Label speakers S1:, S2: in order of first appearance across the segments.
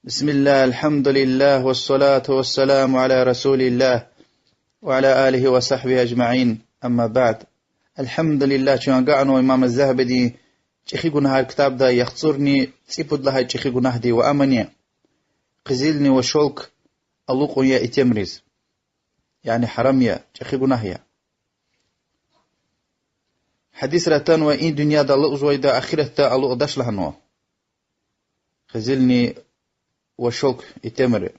S1: بسم الله الحمد لله والصلاة والسلام على رسول الله وعلى آله وصحبه أجمعين. أما بعد، الحمد لله چون قعنو إمام الذهبي دي چخي قناه الكتاب دا يختصرني تسيبود لها چخي قناه دي وأمني قزيلني وشولك ألوقو يا إتمرز يعني حرمية چخي قناه يا حديث رتان وإن دنيا دا لأزوي دا أخيرة دا ألوق داش لهنو قزيلني وشوك يتمر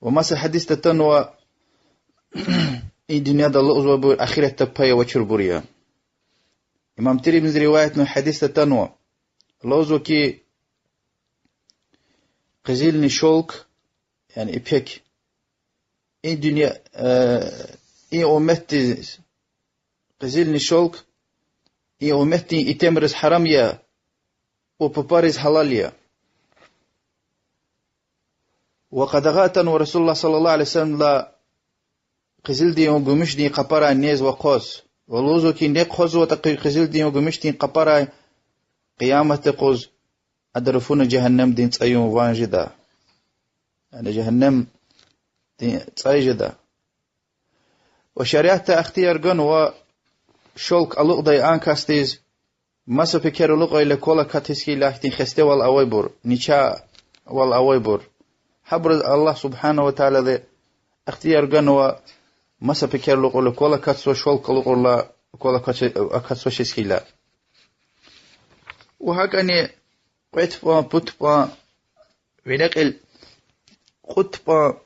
S1: ومثل حديث تتنوى إن دنيا دا الله أزوى بور أخيرة تبايا وچر بوريا. إمام ترمذي رواية من حديث تتنوى الله أزوى كي قزيلني شوك يعني إبيك إن دنيا إن أمتي قزيلني شوك إن أمتي يتمرز حراميا وببارز حلاليا. وقد غاتن ورسول الله صلى الله عليه وسلم لا قزل دي وقمش دي قبرا نيز وقوس ولوزو كي نيق خوز قزل دي وقمش دي قبرا قيامة قوز أدرفون جهنم دين تأيون وان جدا يعني جهنم دين تأي جدا وشريعة اختيار قن وشولك ألوق دي آنكاستيز ما سبكر لقوا إلا كولا كاتسكي لاحتين خستي والأويبور نيشا والأويبور حبر الله سبحانه وتعالى ذي اختيار قنوة ما سبكر لقول كولا كاتسو شول كلقول كولا كاتسو شسكيلا وهكذا قطبا بطبا ونقل قطبا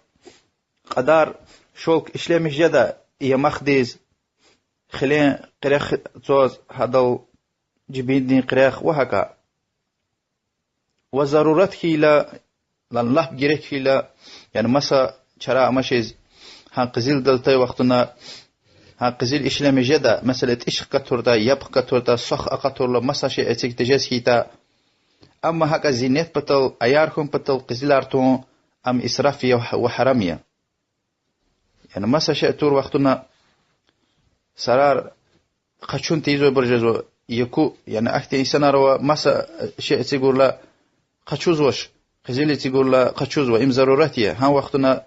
S1: قدار شولك إسلامي جدا إيا مخديز خلين قريخ توز هذا جبيدني قريخ وهكذا وضرورتك إلى لله بجريك فيلا يعني مسا شراء مشيز ها قزيل دلتاي وقتنا ها قزيل إسلامي جدا مسألة إيش كتوردا يبقى كتوردا صخ أكتورلا مسا شيء أتيك تجاز كيتا أما هكا زينات بطل أياركم بطل قزيل أرتون أم إسرافية وحرامية يعني مسا شيء تور وقتنا سرار خشون تيزو برجزو يكو يعني أختي إنسان روا مسا شيء تقول لا خشوزوش قزيل تقول لا قشوز وإم ضرورتيه ها وقتنا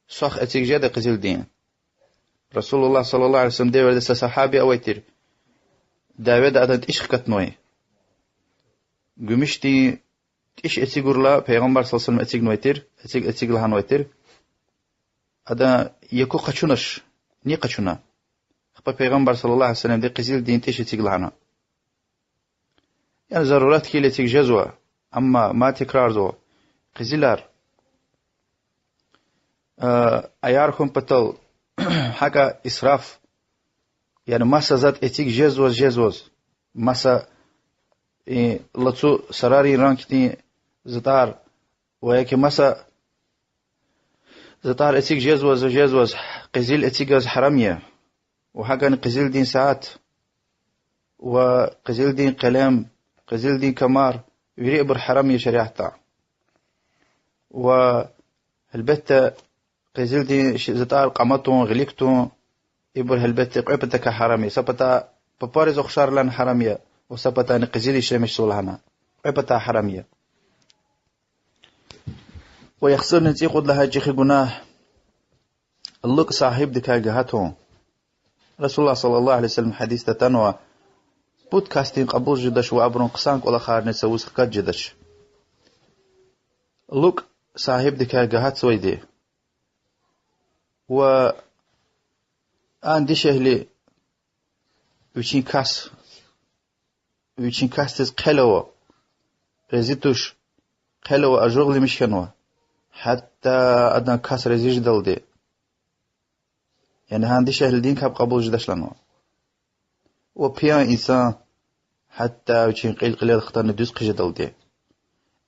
S1: صخ أتيك جدا قزيل دين رسول الله صلى الله عليه وسلم داود صحابي أويتر داود أدن إيش كتنوي قمشتي إيش أتيقول لا پیغمبر صلى الله عليه وسلم أتيق نويتر أتيق لها نويتر أدا يكو قشونش ني قشونا خبا پیغمبر صلى الله عليه وسلم دي قزيل دين إيش أتيق لها يعني ضرورات كي لتيق جزوة أما ما تكرار زو قزيلار أياركم بطل حاجة إسراف يعني مسا ذات إتيك جزوز مسا لطو سراري رانكتي زتار وياكي مسا زتار إتيك جزوز قزيل إتيك حرامية وحاجة قزيل دين ساعات وقزيل دين قلم قزيل دين كمار يريبر حرامية شريعتا وهالبتة قزيل دي زتار قامتون غليكتون يبر هالبتة قعبتك حرامية سبتا ببارز أخشار لان حرامية وسبتا نقزيل شمش صولهنا قعبتها حرامية ويخسر نتيقود لها جيخي قناه اللق صاحب دكا جهاتهم رسول الله صلى الله عليه وسلم حديث تتنوى بودكاستين قبول جدش وعبرون قسانك ولا خارن تسويس قد جدش اللق صاحب دكا جهات سويدي و عندي شهلي ويشين كاس قلوة رزيتوش قلوة أجوغلي مشكنوة حتى أدنى كاس رزيج دلدي يعني عندي شهل دين كاب قبول جدش لنوة وبيان إنسان حتى ويشين قليل اختار ندوس قجي دلدي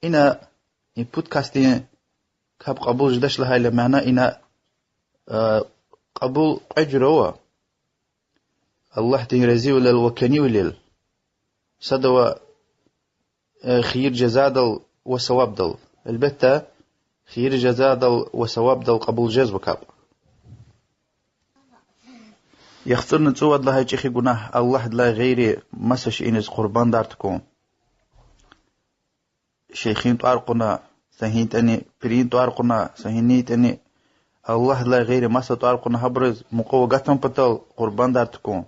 S1: إنا بودكاستين كاب قبول جدش لهاي لمعنى إنا قبول أجروه الله تنرزي ولا الوكني ولل صدوا خير جزادل وثواب دل البتة خير جزادل وثواب دل قبول جز وكاب يختار نتواد لها يجيخي قناه الله لا غيري مسش إنز قربان دارتكم شيخين طارقنا سهين تاني برين طارقنا سهيني تاني الله لا غير ما ستطارقنا هبرز مقوقتهم بطل قربان دار تكون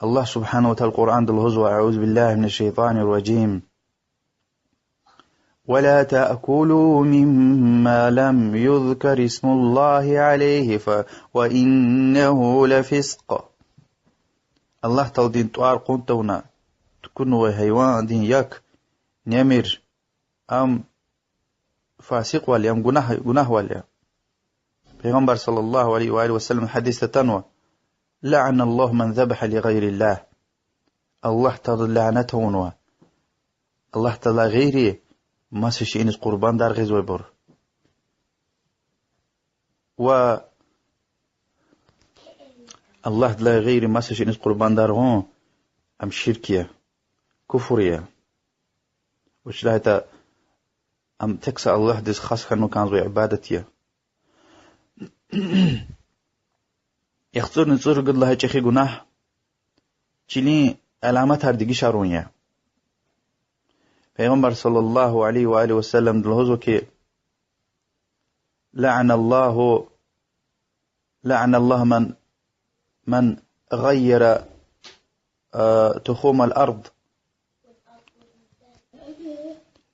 S1: الله سبحانه وتعالى القرآن دل أعوذ بالله من الشيطان الرجيم ولا تأكلوا مما لم يذكر اسم الله عليه وإنه لفسق الله تلدين طارقون تونا تكون وحيوان دين يك نمر أم فاسق والي أم جناه والي پیغمبر صلى الله عليه وآله وسلم حديث تنوى لعن الله من ذبح لغير الله الله تعالى لعنته ونوى الله تعالى غيري ما سشيء إنس قربان دار غزوة بر و الله تعالى غيري ما سشيء إنس قربان دار هون أم شركية كفرية وش لاهتا أم تكسى الله ديس خاص كانوا كان زوي عبادتية يخطر نصر قد الله چخي گناه چلي علامات هردگي شارونيا پیغمبر صلى الله عليه وآله وسلم دلهوزو كي لعن الله من غير تخوم الأرض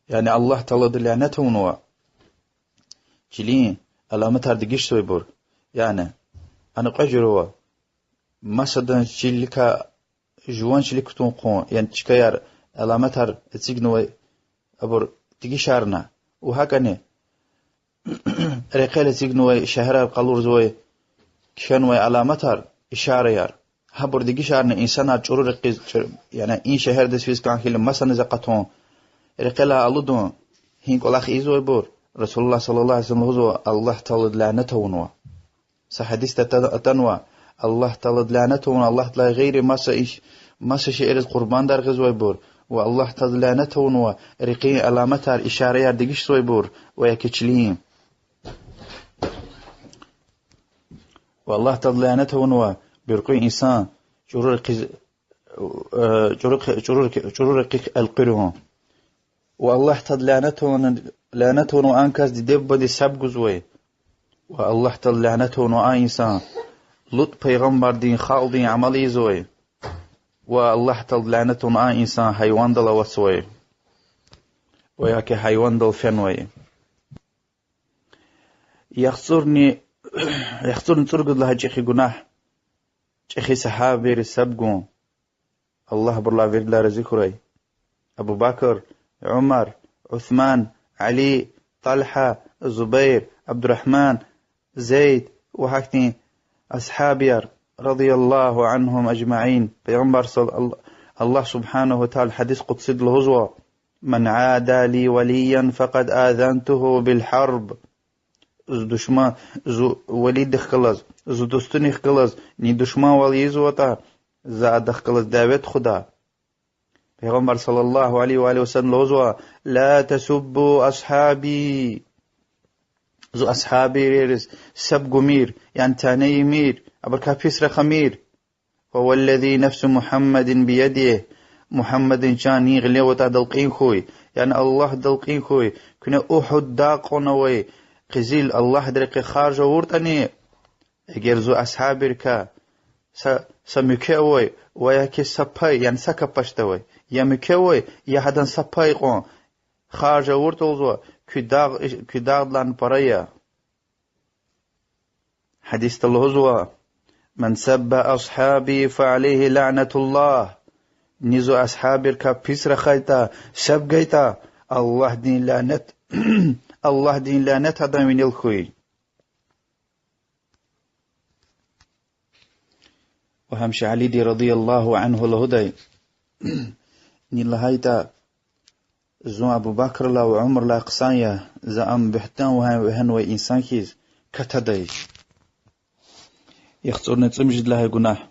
S1: يعني الله تعالى دلعنته ونوا چلي علامات هردگيش سوي بور يعني أنا قجروا مثلا شلك جوان شلك تونقون يعني تشكير علامتها تسيجنوا أبور تيجي شارنا وهكذا رقالة تسيجنوا شهر القلور زوي كانوا علامتها إشارة يار هبور تيجي شارنا إنسان هتشرو رقيز يعني إن شهر دس فيس كان كلام مثلا زقتهم رقالة ألودون هين كل أخ إيزوي بور رسول الله صلى الله عليه وسلم هو الله تعالى لعنته ونوا سحديث تنوى الله تعالى لعنته ون الله تعالى غير ما شيء قربان دار غزوة بور والله تعالى لعنته ون رقي علامتها الإشارة دقيش سوي بور ويكتشلين والله تعالى لعنته ون برقي إنسان جرور القرون والله تعالى لعنته ون أنكاس دي دب دي سب غزوة والله تعالى لعنته ون إنسان لط پیغمبر دين خال دين عملي زوي والله تعالى لعنته ون إنسان حيوان دل وسوي وياك حيوان دل فنوي يخسرني ترقد لها جيخي گناه جيخي صحابي رسبقون الله برلا فيرلا رزيكوري أبو بكر عمر عثمان علي طلحة زبير عبد الرحمن زيد وهكذا أصحابي رضي الله عنهم أجمعين پیغمبر الله سبحانه وتعالى حديث قدسي الهزوة من عادى لي وليا فقد آذنته بالحرب دشمن ولي دخلز دوستني خلز ني دشمن ولي زوتا زاد دخلز دعوت خدا پیغمبر صلى الله عليه وآله وسلم الهزوة لا تسبوا أصحابي زو أصحابي ريرز سبقوا مير يعني تاني مير أبركا فيسر خمير هو الذي نفس محمد بيده محمد كان يغلي وتدلقين خوي يعني الله دلقين خوي كنا أحد داقنوي قزيل الله درق خارج ورتني اگر زو أصحابي ركا سمكوي وياكي سباي يعني سكبشتوي يمكوي يهدن سباي قون خارج ورتوزو كداغ لان بريا حديث الهزوة من سب أصحابي فعليه لعنة الله نزو أصحابي كبسر خيتا سب جيتا الله دين لعنت الله دين لعنت هذا من الخوي وهمش علي دي رضي الله عنه الهدى نلهيتا زو أبو بكر لا وعمر لا قصايا زعم بحتان وهن وإنسان كيز كتدايش يخطر نتمجد لها جناح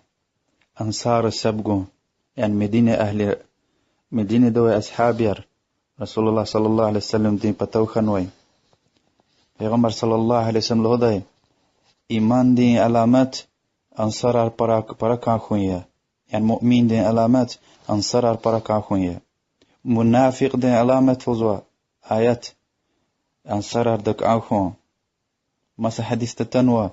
S1: أنصار السبقو يعني مدينة دوي أصحابير رسول الله صلى الله عليه وسلم دين بتو خنوي پیغمبر صلى الله عليه وسلم لهداي إيمان دين علامات أنصار البركة خوية يعني مؤمن دين علامات أنصار البركة خوية منافق دين علامة فوزوا آيات أنصار دك آخون مسا حديث تتنوى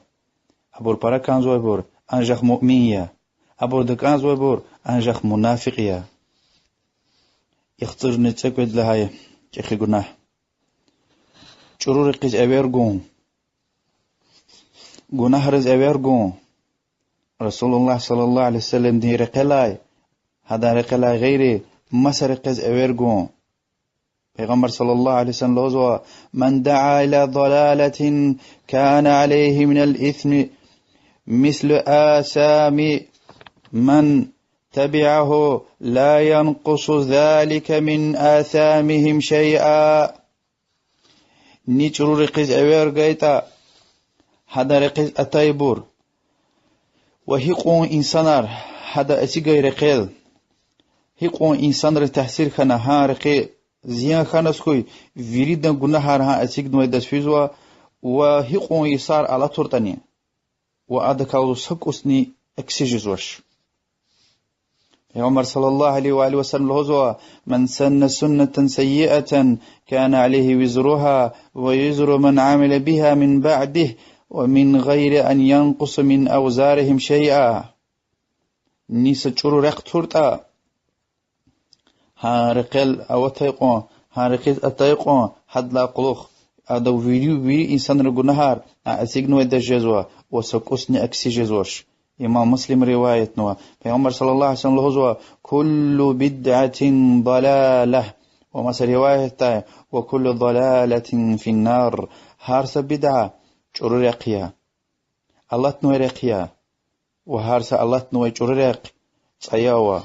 S1: أبو البركان زويبور أنجخ مؤمنية أبو دكان زويبور أنجخ منافقية يختار نتسكويد لهاي كيخي قناه شرور قيز أبيرقون قناه رز أبيرقون رسول الله صلى الله عليه وسلم دي رقلاي هذا رقلاي غيري مسا رقيز أبيرقون پیغمبر صلى الله عليه وسلم لوزوا من دعا إلى ضلالة كان عليه من الإثم مثل آثام من تبعه لا ينقص ذلك من آثامهم شيئا نيشرو رقيز أوير قيتا هذا رقيز أتايبور وهيقون إنسانار هذا أسيقاي رقيل هيقون إنسانار تحسير خانا ها رقيل زيان خانس كوي فيريدن گناهار ها أسيق نوي دسفيزوا وهيقون يسار على تورتاني وأدكاو سكوسني اكسيجزوش عمر صلى الله عليه وآله وسلم لهزوا من سن سنة سيئة كان عليه وزرها ويزر من عمل بها من بعده ومن غير أن ينقص من أوزارهم شيئا نيس تشورو رق تورتا هارقل أو تيقون هارقل أتيقون حد لا قلوخ أدو فيري إنسان رغنهار أسيقنو الدجزوا وسكوسني أكسيجزوش إمام مسلم رواية نوا پیغمبر صلى الله عليه وسلم لهزوا كل بدعة ضلالة ومثل رواية وكل ضلالة في النار هارس بدعة چور رقيا الله تنوي رقيا وهارس الله تنوي چور رق صياوا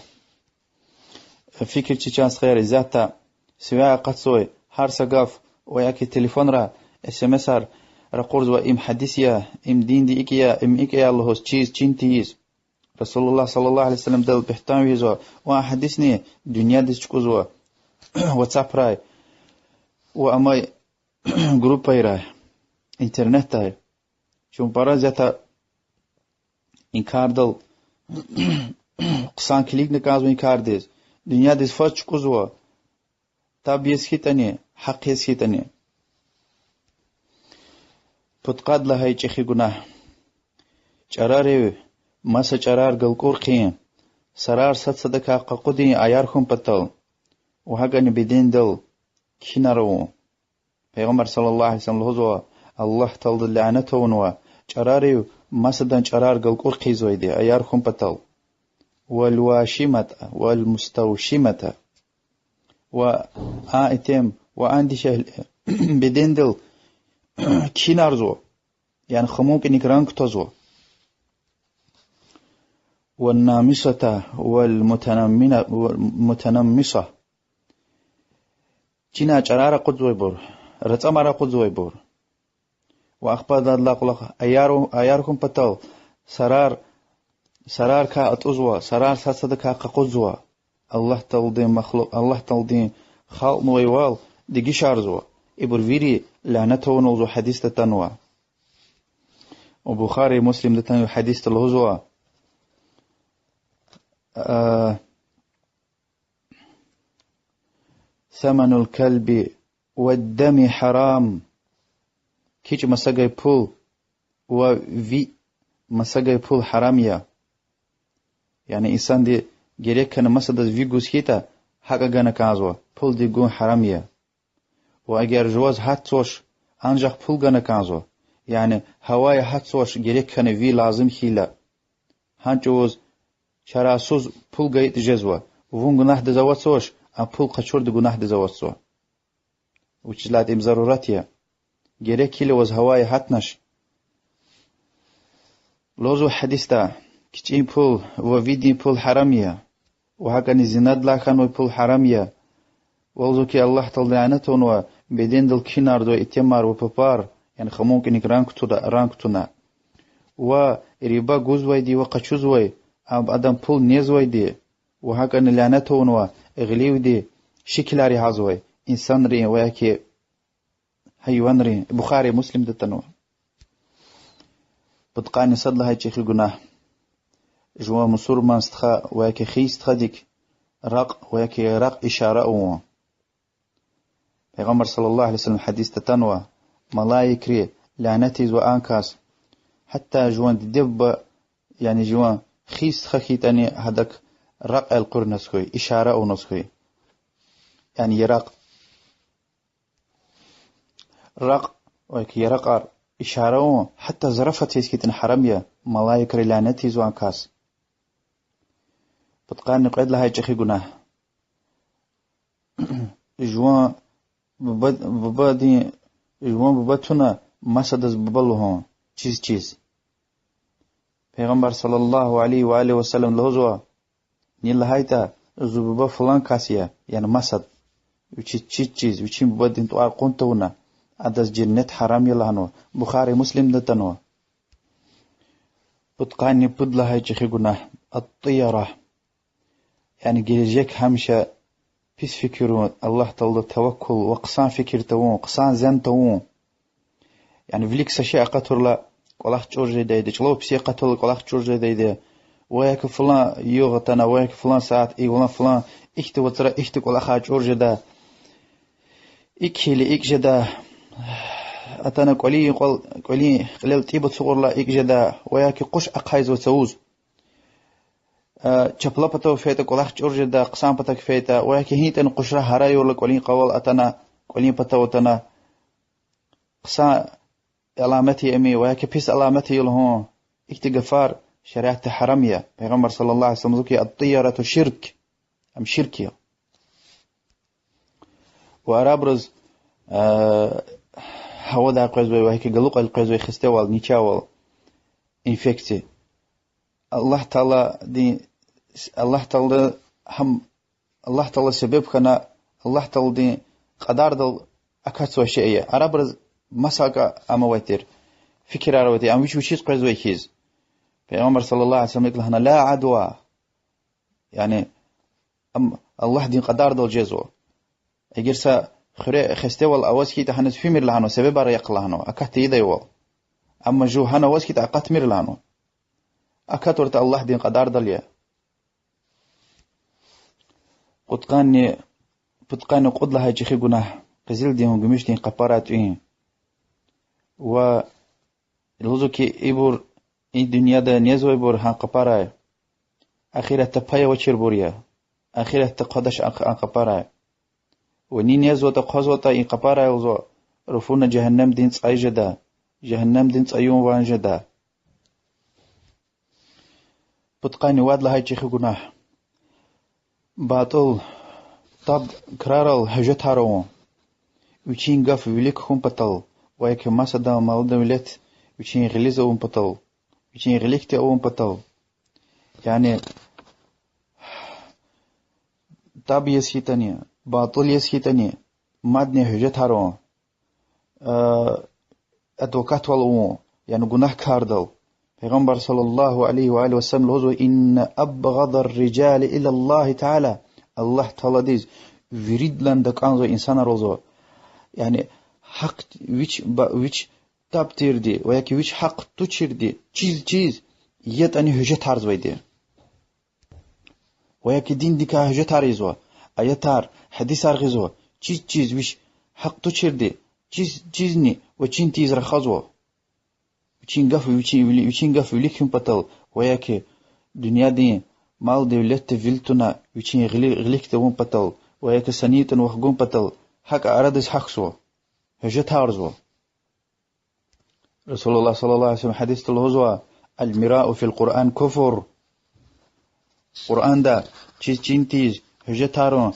S1: فكر چيچانس خير ذاتا سواء قصوي هارس قاف وياكي تليفون را اسمسار رقورز وإم حديثيا إم دين دي إكيا إم إكيا الله چيز چينتيز رسول الله صلى الله عليه وسلم دل بحتان ويزوا وحديثني دنيا دي چكوزوا واتساب راي وأماي جروب راي انترنت راي شون برا زيتا إنكار دل قصان كليك نكازو إنكار ديز دنيا ديز فاش چكوزوا تاب يسخيتاني حق يسخيتاني پتقاد لهاي چخي گناه چراري مسا چرار گلقور قيم سرار ست صدقا قاقودي آيار خون پتل وهاگاني بدين دل كينارو پیغمبر صلى الله عليه وسلم لهزوا الله تلد لعنته ونوا چراري مسا دان چرار گلقور قيزوي دي آيار خون پتل والواشمة والمستوشمة وآئتم وآندي شهل بدين دل كينارزو يعني خموك انك رانك تزو والنامسة والمتنمسة كينا چرارة قدزوي بور رتمارة قدزوي بور وأخبار داد لاقلق أياركم بطل سرار كا أتوزوا سرار ساسد كا قدزوا الله تلدين مخلوق الله تلدين خلق نويوال دي شارزوا إبر فيري لعنته نوزو حديث تتنوى وبخاري مسلم تتنوى حديث الهزوى ثمن الكلب والدم حرام كيش مساقاي بول وفي مساقاي بول حرامية يعني إنسان دي جريك كان مسادة في قوسكيتا حقا غانا كازوا بول دي قون حرامية وأجر جواز هاتوش أنجح پول گنه کانزو يعني هواي هاتوش گريك كان في لازم خيلا هانجوز شراسوز پول گيت جزوا وون گناه دزواتوش ام پول قچور دي گناه دزواتسو وچلات ام ضرورتيه گريك كيلو وز هواي هاتنش لوزو حديثتا كيچين پول وفيدين پول حراميه وهكذا زيناد لا كانوا پول حراميه ولزو كي الله تلعنتون و بدين دل كينار دو اتمار وببار يعني خمون كنك رانكتونا و ريبا گوزوي دي وقچوزوي اب ادم پول نيزوي دي وهكذا لعنتون و اغليو دي شكلاري هازوي انسان ري وياكي حيوان ري بخاري مسلم دتنو بتقاني صد لها چخي گناه جوا مسور ما استخا وياكي خيست خديك رق ويكي رق إشارة پیغمبر صلى الله عليه وسلم حديث تتنوى ملايكري لعنتيز وآنكاس حتى جوان دب يعني جوان خيست خخيتاني هدك رق القرنسكوي إشارة ونسكوي يعني يرق رق ويكي يرقر إشارة حتى زرفت يسكتن حرمية ملايكري لعنتيز وآنكاس بتقال نقعد لها يجخي قناه جوان ببادي جوان بباتنا مسدس ببلهم چیز پیغمبر صلی الله علیه و آله و سلم لهزوا نیل هایتا زببا فلان کاسیه یعنی مسد چیز وچی ببادین تو قنتونا ادز جنت حرام یلانو بخاری مسلم دتنو بتقاني بدلها يجخي قناه الطيرة يعني جيجيك همشة بيس فكرون الله تعالى توكل وقصان فكر توون قصان زن توون يعني فليك سشيء قطر لا قلاح جورج دايدة شلو بسي قتل قلاح جورج دايدة وياك فلان يوغتنا وياك فلان ساعات ولا فلان اكت وترى اكت قلاح جورج دا اكهلي اكجدا اتنا قلي قليل تيبة صغر لا اكجدا وياك قش اقايز وتوز چپلا پتو فيتا قلاح جورج دا قسام پتك فيتا وياك هيتن قشرة هراي ولا قلي قوال اتنا قلي پتو اتنا قسام علامتي أمي وياك بيس علامتي يلهون اكتغفار شريعة حرمية پیغمبر صلى الله عليه وسلم ذكي الطيرة شرك أم شركية وأرابرز هوا دا قيزوي وهيك قلوق القيزوي خستوال نيشاوال انفكتي الله تعالى هم الله تعالى سبب كنا الله تعالى دي قدار دل أكاتسوا شيئية أرابرز مساقا أمواتر فكرة رواتي أم ويش قيزوي كيز پیغمبر صلى الله عليه وسلم يقول هنا لا عدوى يعني الله دين قدار دل جزو اجرسا خستوال أواز كي تحنس فيمر لهانو سبب ريق لهانو أكات يديوال أما جو هنا أواز كي تأقات مير لهانو أكات ورت الله دين قدار دل قطقاني قد لها جخي قناه قزيل دين قمش دين قبارات و الوزوكي إبور این دنیا ده نیازوی بور هن قپاره آخرت تپای و چیر بوریا آخرت تقدش ان قپاره و نی نیازو تقازو تا این قپاره وزو رفون جهنم دين صاي جدا جهنم دين صايون وان جدا بتقاني واد لهاي چخ گناه باطل طب كرارل هجت هارو وچين غف ويلك هم بطل ويك ما صدا مال دولت وچين غليز اون بطل وچين غليكت اون بطل يعني طب يسيتني باطل يسيتني مادني هجت هارو ادوكات والو يعني گناه كاردل پیغمبر صلى الله عليه وآله وسلم لوزو إن أبغض الرجال إلى الله تعالى الله تعالى ديز وريد لندك أنزو إنسان روزو يعني حق ويش تابتير دي وياكي ويش حق تشير دي چيز يت أني هجت هارز ويدي وياكي دين ديكا هجت هاريزو آياتار حديث هارغيزو چيز ويش حق تشير دي چيزني وچين تيز رخزو وچين غف وليكم بطل وياكي دنيا دي مال دولت فيلتنا وچين غليك تون بطل وياكي سنيتن وخقون بطل حق أردس حقسو هجت هارزو رسول الله صلى الله عليه وسلم حديث الهزوة المراء في القرآن كفر قرآن دا چين تيز هجت هارون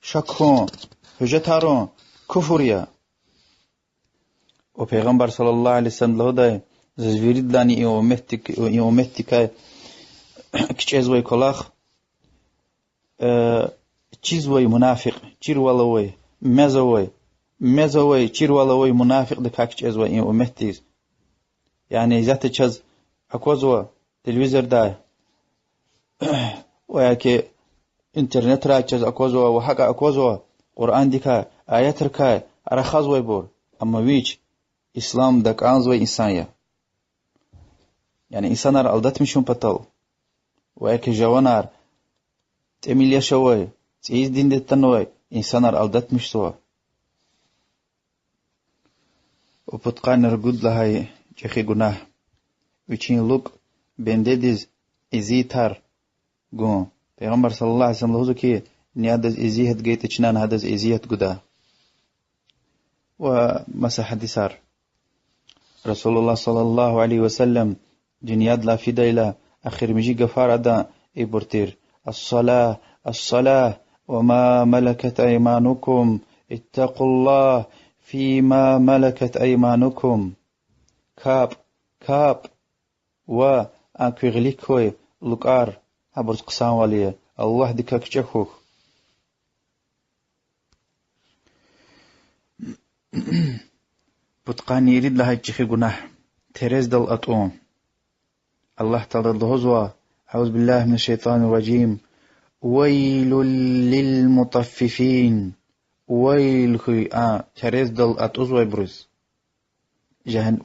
S1: شكخون هجت هارون كفريا و پیغمبر صلی الله علیه وسلم له ده زویرید لانی ایومتیکای کچیز وی کلاخ چیز وی منافق چیر والا وی مزه وی چیر والا وی منافق ده کچیز وی ایومتیز یعنی ذات چیز اکوزو تلویزر ده و یکی اینترنت را چیز اکوزو و حق اکوزو قرآن دیکا آیت رکای ارخاز وی بور اما ویچ إسلام دك أنزوي إنسانية يعني إنسانار ألدت مشون بطل وإيك جوانار تأميل يشوي تيز دين دي تنوي إنسان الألدات مش سوا وبتقان رقود لهاي جخي قناه ويشين لوك بنديدز إزيتار قون پیغمبر صلى الله عليه وسلم لهذا كي نيادز إزيهت جيت چنان هادز إزيهت قدا ومسا حديثار رسول الله صلى الله عليه وسلم جنياد لا في ديلا أخير مجي قفار أدا إبرتير الصلاة الصلاة وما ملكت أيمانكم اتقوا الله فيما ملكت أيمانكم كاب وأنكو غليكوي لقار هبرز قسان واليه الله دكاك جاكوك بتقاني يريد لها جخي قناح تريز دل أطعون الله تعالى الهزوة أعوذ بالله من الشيطان الرجيم ويل للمطففين ويل تريز دل أطعوز بروز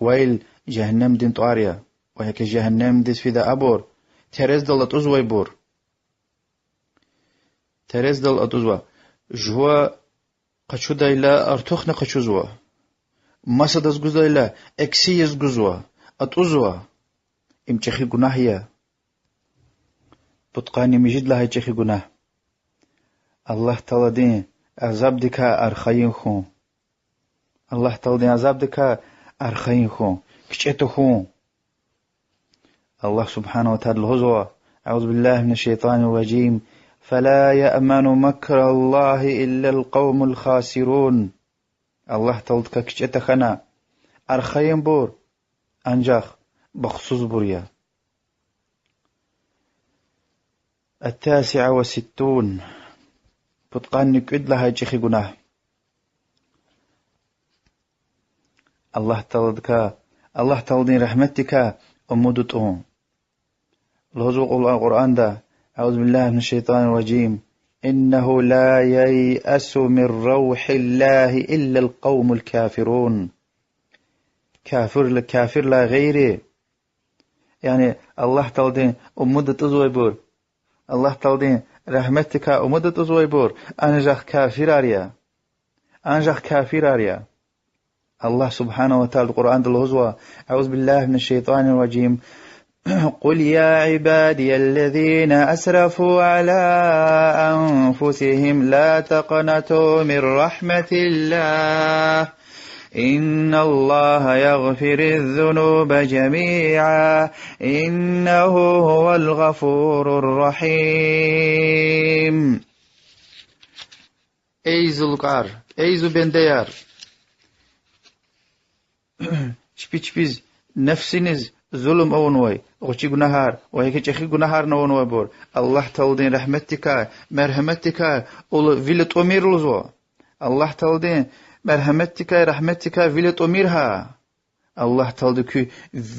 S1: ويل جهنم دين طاريا وهيك جهنم ديس في دا أبور تريز دل أطعوز بور تريز دل أطعوز جوا قشو دايلا أرتوخنا قشوزوا مسدس جزايلا اكسيز جزوا أطعوزوا امتخي قناهيا بتقاني مجد لها يتخي قناه الله تعالى دين عذاب دكا أرخين خون الله تعالى دين عذاب دكا أرخين خون كشتو خون الله سبحانه وتعالى الهزوة أعوذ بالله من الشيطان الرجيم فلا يأمن مكر الله إلا القوم الخاسرون الله تعالى دكا كشتو خنا أرخين بور أنجاخ بخصوص بريا 69 بتقاني كد لها جخي قناه الله تعالى دين رحمتك أمودتهم الهزوق القرآن ده أعوذ بالله من الشيطان الرجيم إنه لا ييأس من روح الله إلا القوم الكافرون كافر لا غيره يعني الله تعالى دين أمودت أزويبور الله تعالى دين رحمتك أمودت أزويبور أنجح كافر أريا الله سبحانه وتعالى القرآن الهزوة أعوذ بالله من الشيطان الرجيم قل يا عبادي الذين أسرفوا على أنفسهم لا تقنطوا من رحمة الله إن الله يغفر الذنوب جميعا إنه هو الغفور الرحيم أيزو لقار أيزو بنديار شبيز نفسينز ظلم أونوي غشي جنهار وهيك شخي جنهار نونوي بور الله تولدين رحمتك مرحمتك أول فيلت أمير لزوا الله تولدين مرحمتك رحمتك فيلت أميرها الله تولدك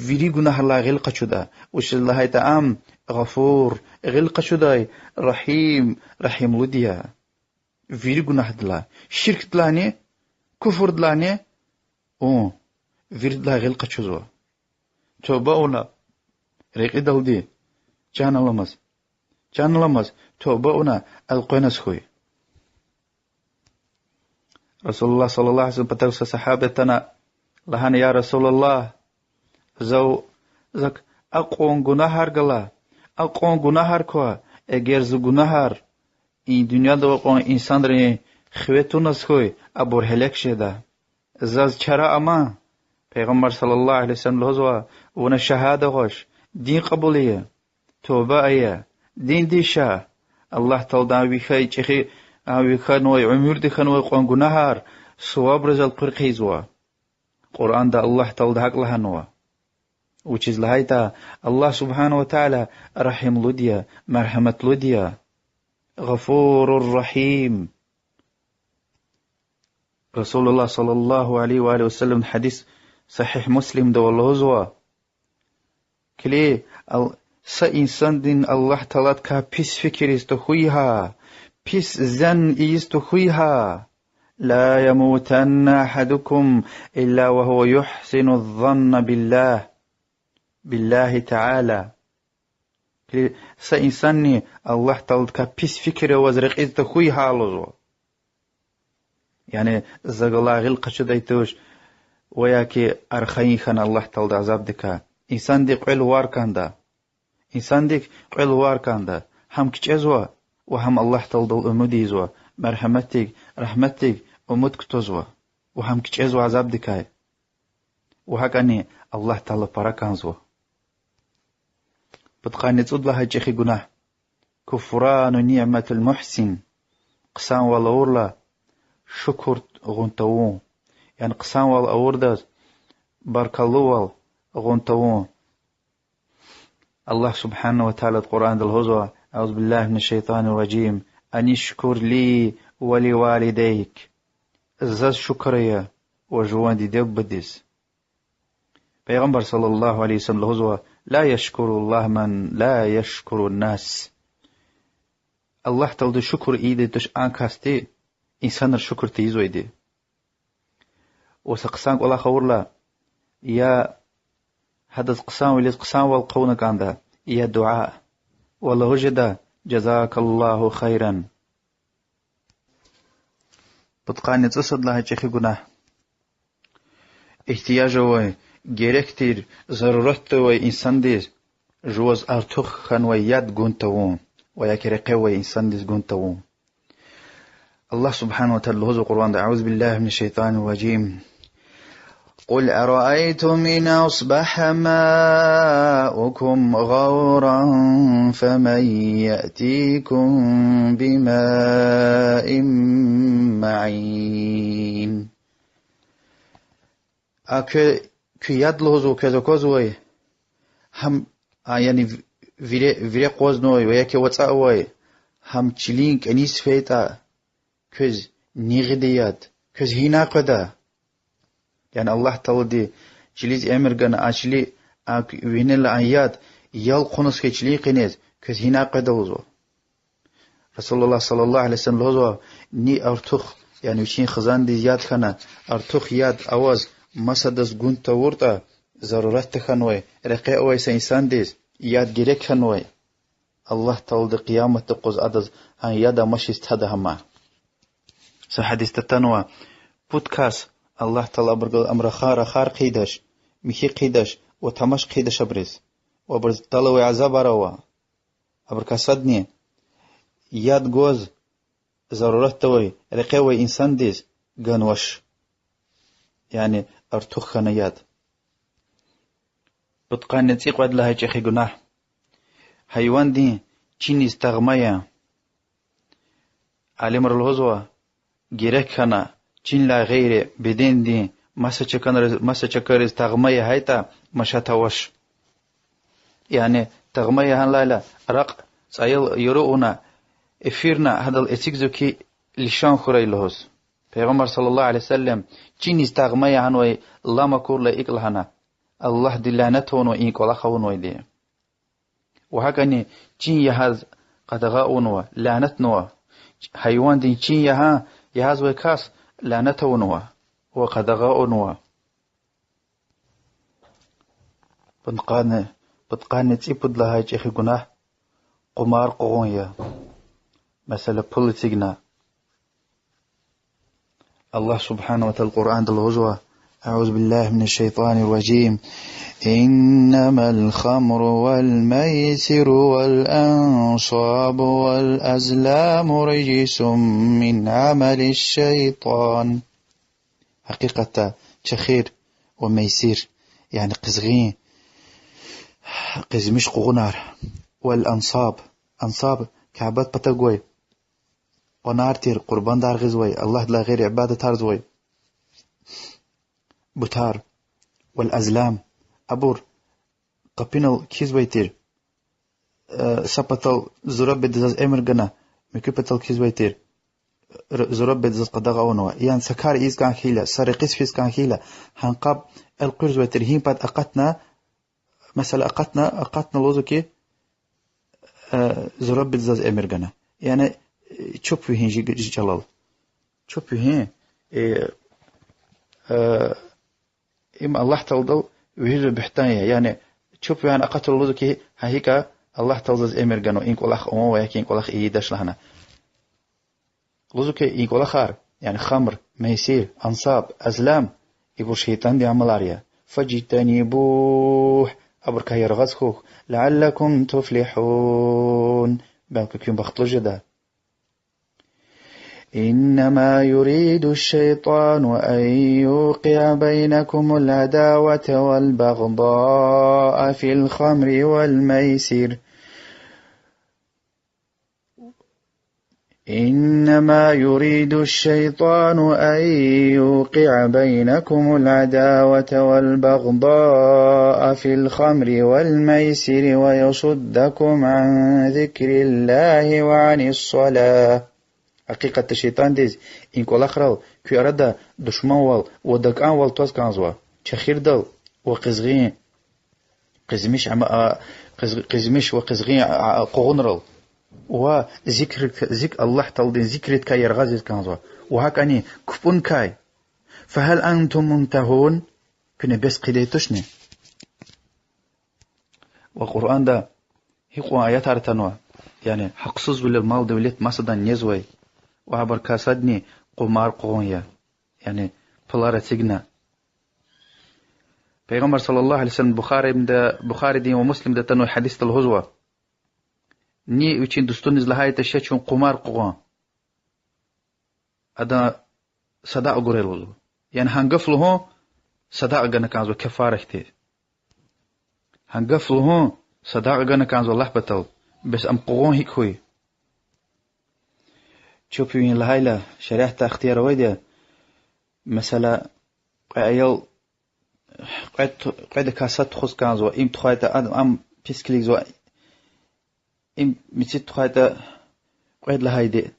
S1: فيري جنهار لا غيل قشدا وش الله يتأم غفور غيل قشداي رحيم لديا فيري جناه دلا شرك دلاني كفر دلاني فيرد لا غيل قشزوا توبة ريقي دلدي جان لمز توبة القينس خوي رسول الله صلى الله عليه وسلم بترس صحابتنا لهان يا رسول الله زك أقون جناهار كوا اگر جناهار این دنیا دو قون انسان ری خویتونس خوی ابور هلک شده زاز چرا اما پیغمبر صلی الله علیه وسلم لحظه ون شهاده خوش دین قبولیه توبه ایه دین دیشه الله تعالی وی خی چخی وی خنوی عمر دی خنوی قون گناهار ثواب رزل قرقیزوا قرآن دا الله تعالی حق لهنوا وچیز لهایتا الله سبحانه وتعالى رحم لدیا مرحمت لدیا غفور رحيم رسول الله صلى الله عليه وآله وسلم حديث صحيح مسلم دو الله زوا كلي سإنسان دين الله تعالى كا بيس فكر استخويها بيس زن استخويها لا يموتن أحدكم إلا وهو يحسن الظن بالله تعالى سا إنساني الله تعالى كبيس فكرة وزرق إذ تخوي حالوزو يعني زغلا غل قشد ايتوش وياكي أرخين خان الله تعالى عذاب دكا إنسان دي قيل وار كاندا إنسان دي قيل وار كاندا هم كتشزوا وهم الله تعالى أموديزوا مرحمتك رحمتك أمودك توزوا وهم كتشزوا عذاب دكاي وهكذا الله تعالى باراكانزوا بتقاني تصد لها جيخي قناه كفران نعمة المحسن قسان والأورلا شكر غنتوون يعني قسان والأورداز بارك الله غنتوون الله سبحانه وتعالى القرآن الهزوة أعوذ بالله من الشيطان الرجيم أن يشكر لي ولوالديك زاز شكريا وجوان دي ديب بديس پیغمبر صلى الله عليه وسلم الهزوة لا يشكر الله من لا يشكر الناس الله تعالى شكر إيدي تش آنكاستي إنسان الشكر تيزو إيدي وسقسانك الله خورلا يا هذا قسان وليس قسان والقونك عنده يا دعاء والله جدا جزاك الله خيرا بتقاني تصد لها جيخي قناه احتياج وي گرفتیر ضرورت وی انسان دیز جوز ارتوخ خان و یاد گونتوون و یک رقه وی انسان دیز گونتوون الله سبحانه وتعالى هو القرآن أعوذ بالله من الشيطان الرجيم قل أرأيتم إن أصبح ماؤكم غورا فمن يأتيكم بماء معين كياد لهزو كذا كوزوي هم يعني فيري قوزنوي وياكي واتساوي هم تشلينك انيس فيتا كز نيغديات كز هنا قدا يعني الله تعالى دي جليز امرغان اشلي وينل ايات يال قنص كيشلي قنيز كز هنا قدا وزو رسول الله صلى الله عليه وسلم لهزو ني ارتخ يعني وشين خزان دي ياد خنا ارتخ ياد اواز مسدس گونتا ورتا ضرورت خنوي رقي اوي انسان ديز ياد گيرك خنوي الله تعالى قيامت قز ادز هان يادا مشيست هذا هما حديث تتنوى بودكاست الله تعالى برغل امر خار قيدش ميخي قيدش وتمش قيدش برز وبرز طلوي عذاب روا ابركاسدني ياد گوز ضرورت توي رقي اوي انسان ديز گنوش يعني ارتخ نياد بتقان نتيق ود لها جيخي گناه حيوان دي چين استغمايا علمر الهزوة گيرك خنا چين لا غير بدين دي مسا چكر استغمايا هايتا مشاتوش يعني تغمايا هن لالا رق سايل يروونا افيرنا هذا الاتيكزو كي لشان خوري الهز پیغمبر صلى الله عليه وسلم چين استغمايا هنوي لما كور لا اقلهنا الله دلانتون و إنك ولا خون ويدي وهكذا چين يهز قدغاؤن و لعنتنوا حيوان دين چين يهز وكاس لعنتون وقدغاؤن و بتقان تيبد لها جيخي گناه قمار قغونيا مثلا بوليتيغنا الله سبحانه وتعالى القرآن دلوزوا أعوذ بالله من الشيطان الرجيم إنما الخمر والميسر والأنصاب والأزلام رجس من عمل الشيطان حقيقة تخير وميسير يعني قزغين قزمش قغنار والأنصاب أنصاب كعبات بتقوي قنارتير قربان دار غزوي الله لا غير عبادة تارزوي بتار والأزلام أبور قبينال كيزويتير سبتال زرب بدزاز امرغنا مكبتال كيزويتير زرب بدزاز قدغاونوا يعني سكار إيز كان خيلا سرقيس فيس كان خيلا هنقاب القرزويتير هين بعد أقتنا مثلا أقتنا لوزوكي زرب بدزاز امرغنا يعني چوب هين جلال چوب هين إما الله تعالى وهي بحتانية يعني شوف يعني أقتل الله كي هيك الله تلزز امر گنو اینک ولخ او و یکین ولخ ایدش لهنا لزو که اینک ولخار يعني خمر ميسير أنصاب أزلام يبو شيطان دي عملاريا فاجتنبوه أبرك يرغزخوك لعلكم تفلحون بانكم بخطلو جدا إنما يريد الشيطان أن يوقع بينكم العداوة والبغضاء في الخمر والميسر إنما يريد الشيطان أن يوقع بينكم العداوة والبغضاء في الخمر والميسر ويصدكم عن ذكر الله وعن الصلاة حقيقة الشيطان ديز إن كل أخرى كي أراد دشمن وال ودك وال توز كانزوا تخير دل وقزغين قزمش وقزغين قغنرل وذكر الله تلدين ذكرت كاي يرغزت كانزوا وهكاني كفون كاي فهل أنتم منتهون كنا بس قديتشني والقرآن ده هيقوا آيات عرتنوا يعني حقصز بالمال دولت مصدر نزوي وعبر كاسدني قمار قوية يعني فلارة سجنا پیغمبر صلى الله عليه وسلم بخاري دي ومسلم ده تنو حديث الهزوة ني وچين دستون زلهاية الشيء قمار قوان أدا صداع قريل يعني هنقفل هون صداع قنا كانزو كفارة كتير هنقفل هون صداع قنا كانزو الله بطل بس أم قوان هيك هوي شوفوا وين لهايلا شريحة اختيار ويدي مثلا قايل قاعد كاسات خص كانزو إم تخايتا أم بيسكليك زو إم متيت تخايتا قاعد لهايدي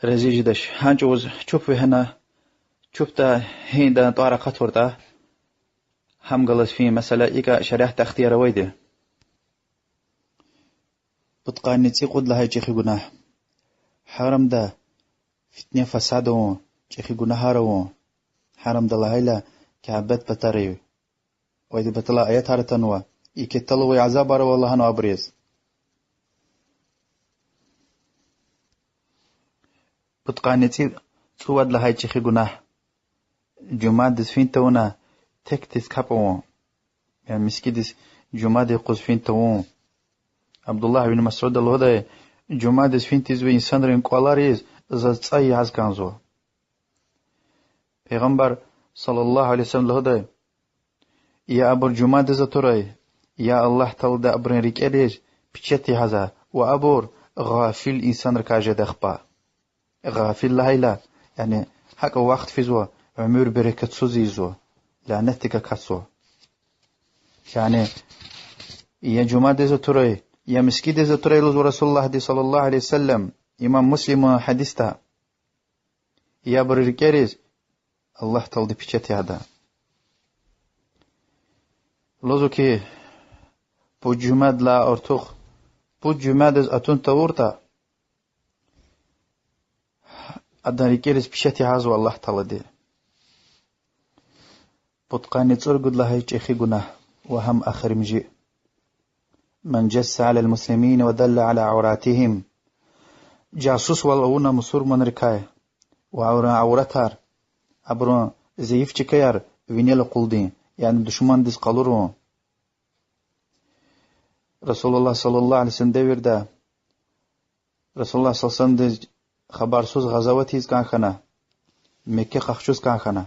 S1: رزيج دش هانجوز شوفوا هنا شوفتا هيندا طارقات ورتا هم غلط فيه مثلا إيكا شريحة اختيار ويدي بتقاني تيقود لهاي جيخي قناه حرم ده فتنة فسادو جيخي قناهارو حرم ده لهايلا كعبت بطاريو ويدي بطلا آيات هارتنوا يكتلوا يعذابار والله هنو أبريز بتقاني تيقود لهاي جيخي قناه جمعة دس فين تونا تكتس كابو يعني مسكيدس جمعة دي قوز فين توون عبد الله بن مسعود الهدى جمعة دس فين تزوي إنسان رين قوالاريز زاد أي عز كانزو پیغمبر صلى الله عليه وسلم الهدى يا أبر جمعة دس ترى يا الله تولد أبرين ريك إليج بيشتي هذا وأبور غافل إنسان ركاجة دخبا غافل لهيلا يعني هكا وقت في زوا عمر بركة سوزيزو لعنتك كسو يعني يا جمعة دس ترى يا مسكيد زتريل رسول الله دي صلى الله عليه وسلم إمام مسلم حديثه يا بريكيريز الله تلدي بيشتي هذا لوزوكي بوجماد لا أرتوخ بوجماد أتون تورتا أدريكيريز بيشتي هذا الله تلدي بتقاني ترقد لها يجي جناه وهم آخر مجيء من جس على المسلمين ودل على عوراتهم جاسوس والأونا مصور من ركاية وعورا عورتار عبرون زيف چكيار وينيل قلدين يعني دشمان ديس قلورون رسول الله صلى الله عليه وسلم دير دا رسول الله صلى الله عليه وسلم دي خبر سوز غزواتيز كان خنا مكة خخشوز كان خنا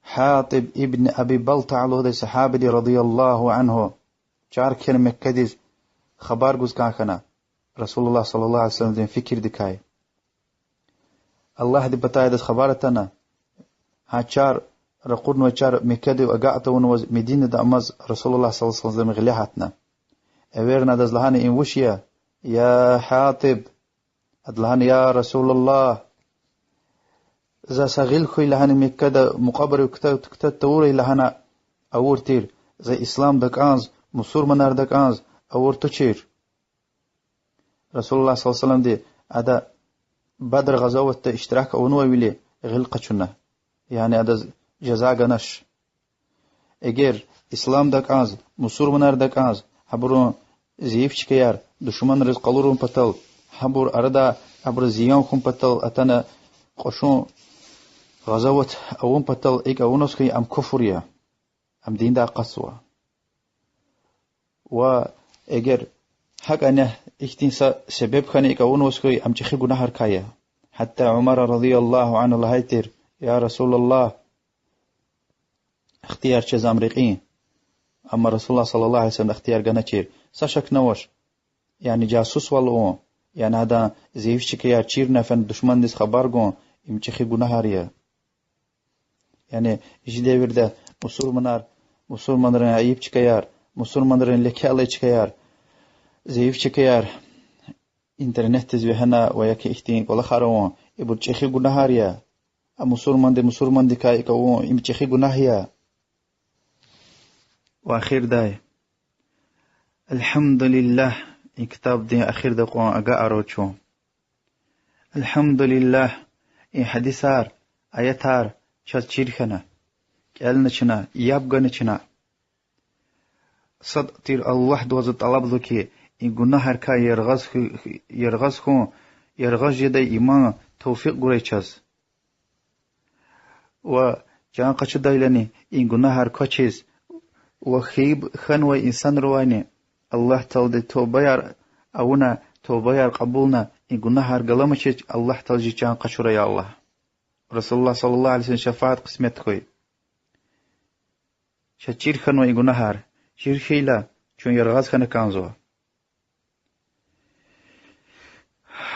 S1: حاطب ابن أبي بلطع له دي صحابي رضي الله عنه چار كلمة كديز خبر جوز كان خنا رسول الله صلى الله عليه وسلم دين فكر دكاي الله دي بتاعي دس خبرتنا ها چار رقون وچار مكدي وقعت ونوز مدينة دامز رسول الله صلى الله عليه وسلم غليحتنا أويرنا دز لهاني إن وشيا يا حاطب أدلهاني يا رسول الله إذا سغيل خوي لهاني مكدا مقابر وكتاب توري لهانا أورتير زي إسلام دك أنز مصور منار دك أنز أورتو چير رسول الله صلى الله عليه وسلم دي أدا بدر غزوة اشتراك أونوه ويلي غلقة چونه يعني أدا جزاء غنش اگر اسلام دك أنز مصور منار دك أنز حبرون زيفش كيار دشمن رزق قلورون بطل حبور أردا أبر زيان خون بطل أتنا قشون غزوت أون بطل إيك أونس كي أم كفريا أم دين دا قصوى و اگر حق أنه اختين سبب خاني إيك أونس كي أم تخي گناهر كايا حتى عمر رضي الله عنه لهيتر يا رسول الله اختيار چه أمريكين أما رسول الله صلى الله عليه وسلم اختيار جناتير ساشك نوش يعني جاسوس والله يعني هذا زيفش كيار چير نفن دشمن دس خبر گون امچخي گناهاريا يعني جدي ورده مسلمانların ayıp çıkayar مسلمانların lekalı çıkayar زيف çıkayar internet tezvihana ve yaki ihtin kola kharon ibu çexi günahariya مسلمان دي كاي كو امچخي گناهيا واخير داي الحمد لله این کتاب دی اخیر دا قوان اگا اروچو الحمد لله این حدیثار آیتار چل چیرخنا کل نچنا یابگا نچنا صد تیر الله دوز طلب دو که این گناه هر که یرغز خون یرغز جده ایمان توفیق گوری چز و جان قچو دایلنی این گناه هر که چیز و خیب خن و انسان روانی الله تعالى توبة يار أونا توبة يار قبولنا إن قلنا هرقلما شيء الله تعالى جان قشورة يا الله رسول الله صلى الله عليه وسلم شفاعة قسمت خوي شتير خنوا إن قلنا هر شير خيلا شون يرغاز خنا كانزوا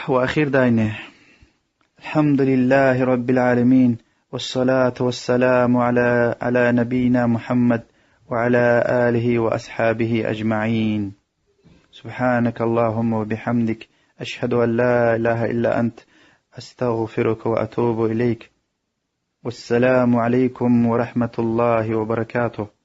S1: وأخير داينه الحمد لله رب العالمين والصلاة والسلام على نبينا محمد وعلى آله وأصحابه أجمعين سبحانك اللهم وبحمدك أشهد أن لا إله إلا أنت أستغفرك وأتوب إليك والسلام عليكم ورحمة الله وبركاته.